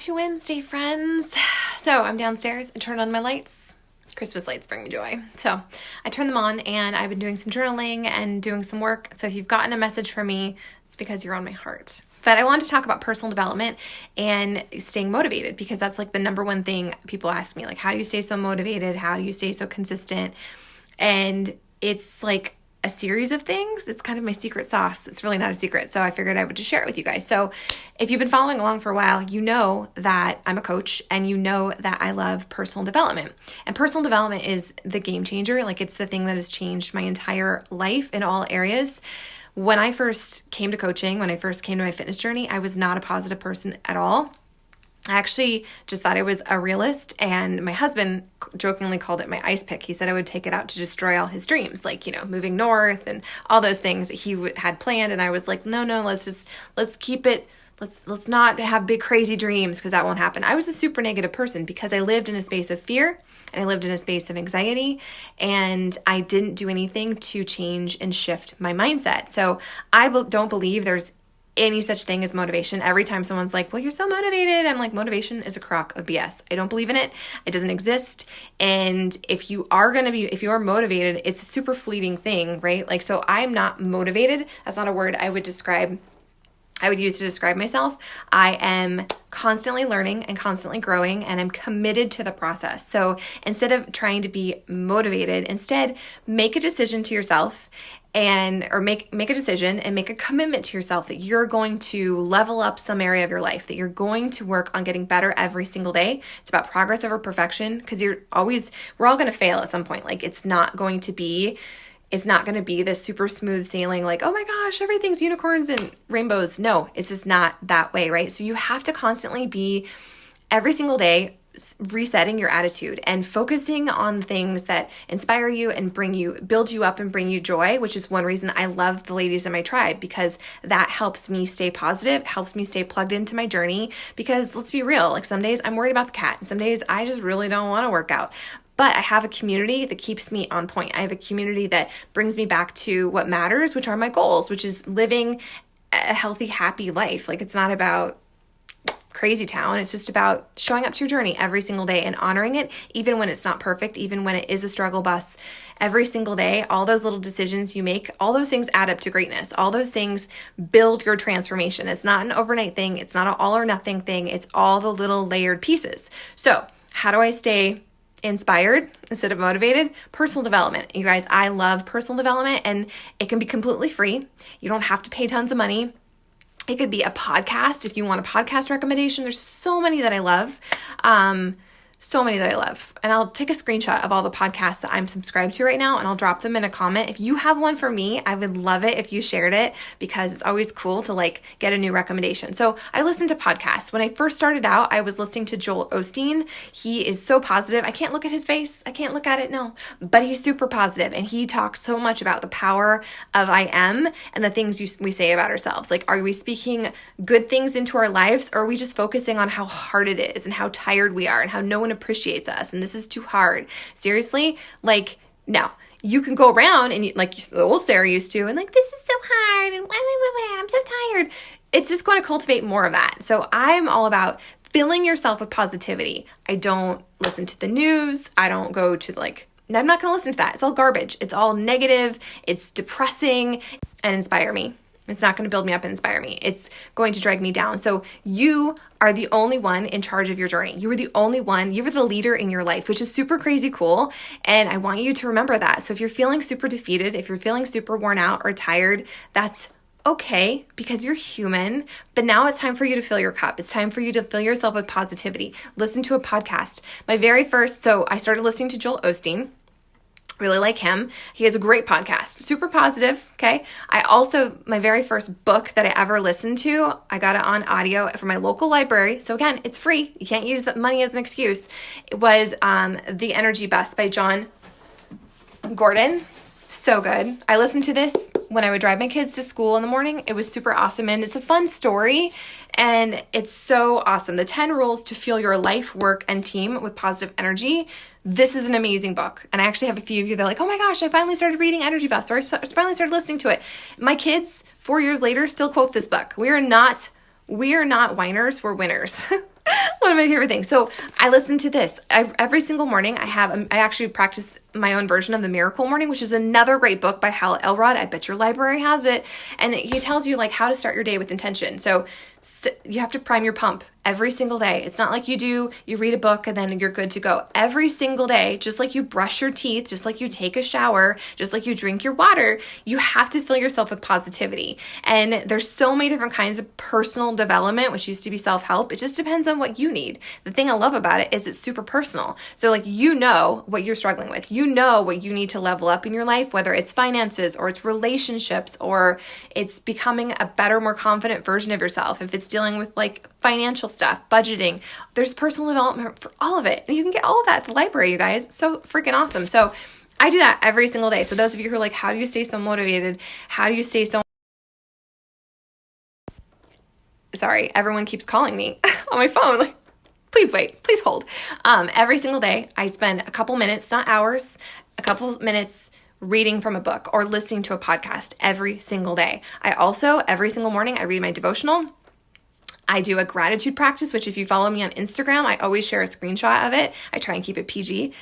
Happy Wednesday, friends. So I'm downstairs and turned on my lights. Christmas lights bring me joy. So I turned them on and I've been doing some journaling and doing some work. So if you've gotten a message from me, it's because you're on my heart. But I wanted to talk about personal development and staying motivated, because that's like the number one thing people ask me, like, how do you stay so motivated? How do you stay so consistent? And it's like a series of things. It's kind of my secret sauce. It's really not a secret. So I figured I would just share it with you guys. So if you've been following along for a while, you know that I'm a coach and you know that I love personal development. And personal development is the game changer. Like, it's the thing that has changed my entire life in all areas. When I first came to coaching, when I first came to my fitness journey, I was not a positive person at all. I actually just thought I was a realist, and my husband jokingly called it my ice pick. He said I would take it out to destroy all his dreams, like, moving north and all those things that he had planned. And I was like, no, let's keep it. Let's not have big crazy dreams, because that won't happen. I was a super negative person because I lived in a space of fear and I lived in a space of anxiety, and I didn't do anything to change and shift my mindset. So I don't believe there's any such thing as motivation. Every time someone's like, well, you're so motivated, I'm like, motivation is a crock of BS. I don't believe in it. It doesn't exist. And if you are motivated, it's a super fleeting thing, right? Like, so I'm not motivated. That's not a word I would use to describe myself. I am constantly learning and constantly growing, and I'm committed to the process. So instead of trying to be motivated, instead make a decision to yourself or make a decision and make a commitment to yourself that you're going to level up some area of your life, that you're going to work on getting better every single day. It's about progress over perfection, because we're all going to fail at some point. Like, it's not going to be this super smooth sailing, like, oh my gosh, everything's unicorns and rainbows. No, it's just not that way, right? So you have to constantly be, every single day, resetting your attitude and focusing on things that inspire you and build you up and bring you joy, which is one reason I love the ladies in my tribe, because that helps me stay positive, helps me stay plugged into my journey. Because let's be real, like, some days I'm worried about the cat, and some days I just really don't want to work out. But I have a community that keeps me on point. I have a community that brings me back to what matters, which are my goals, which is living a healthy, happy life. Like, it's not about crazy town. It's just about showing up to your journey every single day and honoring it, even when it's not perfect, even when it is a struggle bus. Every single day, all those little decisions you make, all those things add up to greatness. All those things build your transformation. It's not an overnight thing. It's not an all or nothing thing. It's all the little layered pieces. So how do I stay inspired instead of motivated? Personal development. You guys, I love personal development, and it can be completely free. You don't have to pay tons of money. It could be a podcast. If you want a podcast recommendation, there's so many that I love. And I'll take a screenshot of all the podcasts that I'm subscribed to right now, and I'll drop them in a comment. If you have one for me, I would love it if you shared it, because it's always cool to get a new recommendation. So I listen to podcasts. When I first started out, I was listening to Joel Osteen. He is so positive. I can't look at his face. I can't look at it. No, but he's super positive, and he talks so much about the power of I am and the things we say about ourselves. Like, are we speaking good things into our lives, or are we just focusing on how hard it is and how tired we are and how no one appreciates us and this is too hard? Seriously, no. You can go around and the old Sarah used to, and this is so hard and I'm so tired. It's just going to cultivate more of that. So I'm all about filling yourself with positivity. I don't listen to the news. I don't go to I'm not going to listen to that. It's all garbage. It's all negative. It's depressing and inspire me. It's not going to build me up and inspire me. It's going to drag me down. So you are the only one in charge of your journey. You are the only one. You are the leader in your life, which is super crazy cool. And I want you to remember that. So if you're feeling super defeated, if you're feeling super worn out or tired, that's okay, because you're human. But now it's time for you to fill your cup. It's time for you to fill yourself with positivity. Listen to a podcast. So I started listening to Joel Osteen. Really like him. He has a great podcast, super positive. Okay. My very first book that I ever listened to, I got it on audio from my local library. So again, it's free. You can't use that money as an excuse. It was The Energy Bus by John Gordon. So good. I listened to this when I would drive my kids to school in the morning. It was super awesome, and it's a fun story, and it's so awesome. The 10 Rules to Fuel Your Life, Work, and Team with Positive Energy. This is an amazing book, and I actually have a few of you that are like, oh my gosh, I finally started reading Energy Bus, or I finally started listening to it. My kids, 4 years later, still quote this book. We are not whiners, we're winners. One of my favorite things. So I listen to this every single morning. I actually practice my own version of The Miracle Morning, which is another great book by Hal Elrod. I bet your library has it. And he tells you like how to start your day with intention. So you have to prime your pump every single day. It's not like you read a book and then you're good to go. Every single day, just like you brush your teeth, just like you take a shower, just like you drink your water, you have to fill yourself with positivity. And there's so many different kinds of personal development, which used to be self-help. It just depends on what you need. The thing I love about it is it's super personal. So like, you know what you're struggling with. You know what you need to level up in your life, whether it's finances or it's relationships or it's becoming a better, more confident version of yourself. If it's dealing with like financial stuff, budgeting, there's personal development for all of it. And you can get all of that at the library, you guys. So freaking awesome. So I do that every single day. So those of you who are like, how do you stay so motivated? How do you stay so... Sorry, everyone keeps calling me on my phone. Like, please wait, please hold. Every single day, I spend a couple minutes, not hours, a couple minutes reading from a book or listening to a podcast every single day. I also, every single morning, I read my devotional. I do a gratitude practice, which if you follow me on Instagram, I always share a screenshot of it. I try and keep it PG.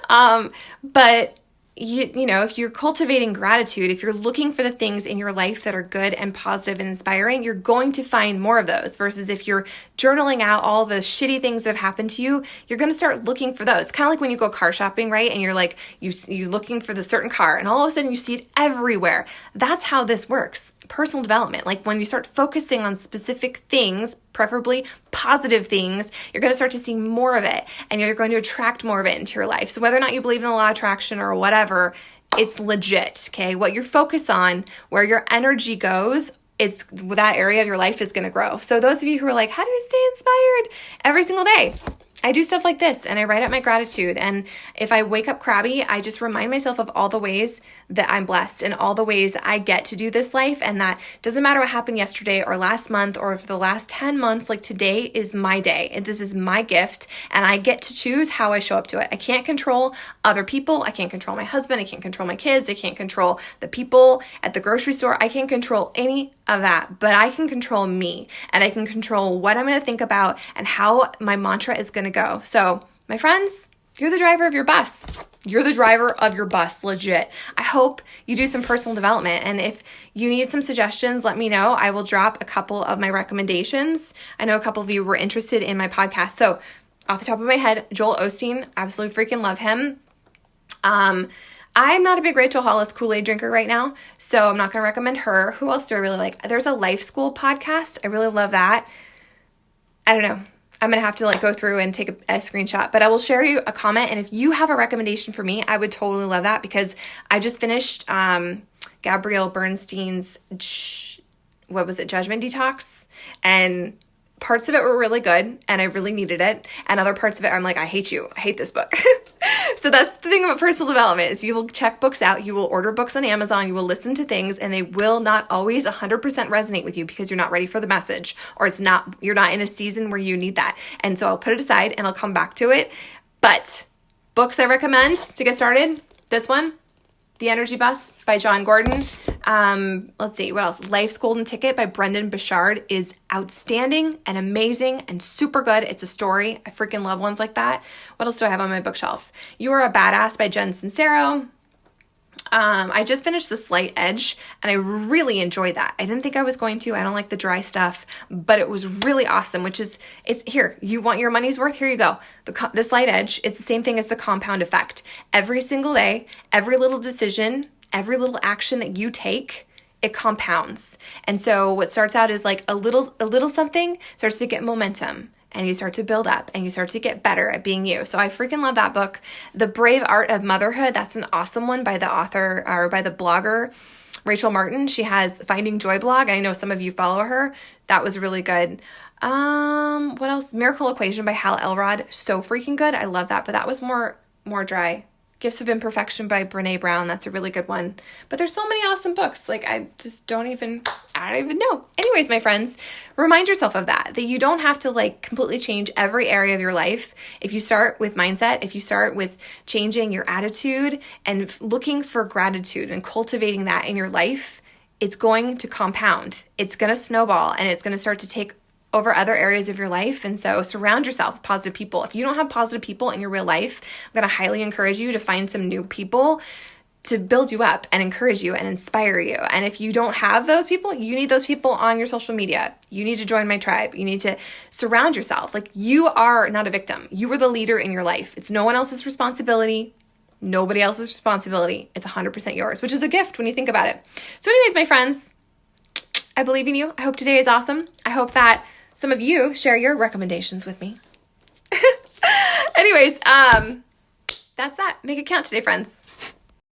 But you know, if you're cultivating gratitude, if you're looking for the things in your life that are good and positive and inspiring, you're going to find more of those. Versus if you're journaling out all the shitty things that have happened to you, you're going to start looking for those. Kind of like when you go car shopping, right? And you're like, you're looking for the certain car and all of a sudden you see it everywhere. That's how this works. Personal development. Like when you start focusing on specific things, preferably positive things, you're going to start to see more of it and you're going to attract more of it into your life. So whether or not you believe in the law of attraction or whatever, it's legit, okay? What you're focused on, where your energy goes, it's that area of your life is going to grow. So those of you who are like, how do you stay inspired? Every single day, I do stuff like this and I write out my gratitude. And if I wake up crabby, I just remind myself of all the ways that I'm blessed and all the ways that I get to do this life. And that doesn't matter what happened yesterday or last month or for the last 10 months, like today is my day and this is my gift and I get to choose how I show up to it. I can't control other people. I can't control my husband. I can't control my kids. I can't control the people at the grocery store. I can't control any of that, but I can control me and I can control what I'm going to think about and how my mantra is going to go. So my friends, you're the driver of your bus. You're the driver of your bus, legit. I hope you do some personal development. And if you need some suggestions, let me know. I will drop a couple of my recommendations. I know a couple of you were interested in my podcast. So off the top of my head, Joel Osteen, absolutely freaking love him. I'm not a big Rachel Hollis Kool-Aid drinker right now, so I'm not going to recommend her. Who else do I really like? There's a Life School podcast. I really love that. I don't know. I'm going to have to go through and take a screenshot, but I will share you a comment. And if you have a recommendation for me, I would totally love that because I just finished Gabrielle Bernstein's, Judgment Detox? And parts of it were really good and I really needed it. And other parts of it, I'm like, I hate you. I hate this book. So that's the thing about personal development is you will check books out, you will order books on Amazon, you will listen to things and they will not always 100% resonate with you because you're not ready for the message or you're not in a season where you need that. And so I'll put it aside and I'll come back to it. But books I recommend to get started, this one, The Energy Bus by John Gordon. Let's see, what else? Life's Golden Ticket by Brendan Burchard is outstanding and amazing and super good. It's a story. I freaking love ones like that. What else do I have on my bookshelf? You Are a Badass by Jen Sincero. I just finished The Slight Edge and I really enjoyed that. I didn't think I was going to. I don't like the dry stuff, but it was really awesome, it's here. You want your money's worth? Here you go. The Slight Edge, it's the same thing as The Compound Effect. Every single day, every little decision, every little action that you take, it compounds. And so what starts out as like a little something starts to get momentum. And you start to build up and you start to get better at being you. So I freaking love that book. The Brave Art of Motherhood, that's an awesome one by the author or by the blogger, Rachel Martin. She has Finding Joy blog. I know some of you follow her. That was really good. What else? Miracle Equation by Hal Elrod. So freaking good. I love that. But that was more dry. Gifts of Imperfection by Brene Brown. That's a really good one. But there's so many awesome books. I don't even know. Anyways, my friends, remind yourself of that you don't have to completely change every area of your life. If you start with mindset, if you start with changing your attitude and looking for gratitude and cultivating that in your life, it's going to compound. It's going to snowball and it's going to start to take over other areas of your life. And so surround yourself with positive people. If you don't have positive people in your real life, I'm going to highly encourage you to find some new people to build you up and encourage you and inspire you. And if you don't have those people, you need those people on your social media. You need to join my tribe. You need to surround yourself. Like, you are not a victim. You are the leader in your life. It's no one else's responsibility. Nobody else's responsibility. It's 100% yours, which is a gift when you think about it. So anyways, my friends, I believe in you. I hope today is awesome. I hope that some of you share your recommendations with me. Anyways, that's that. Make it count today, friends.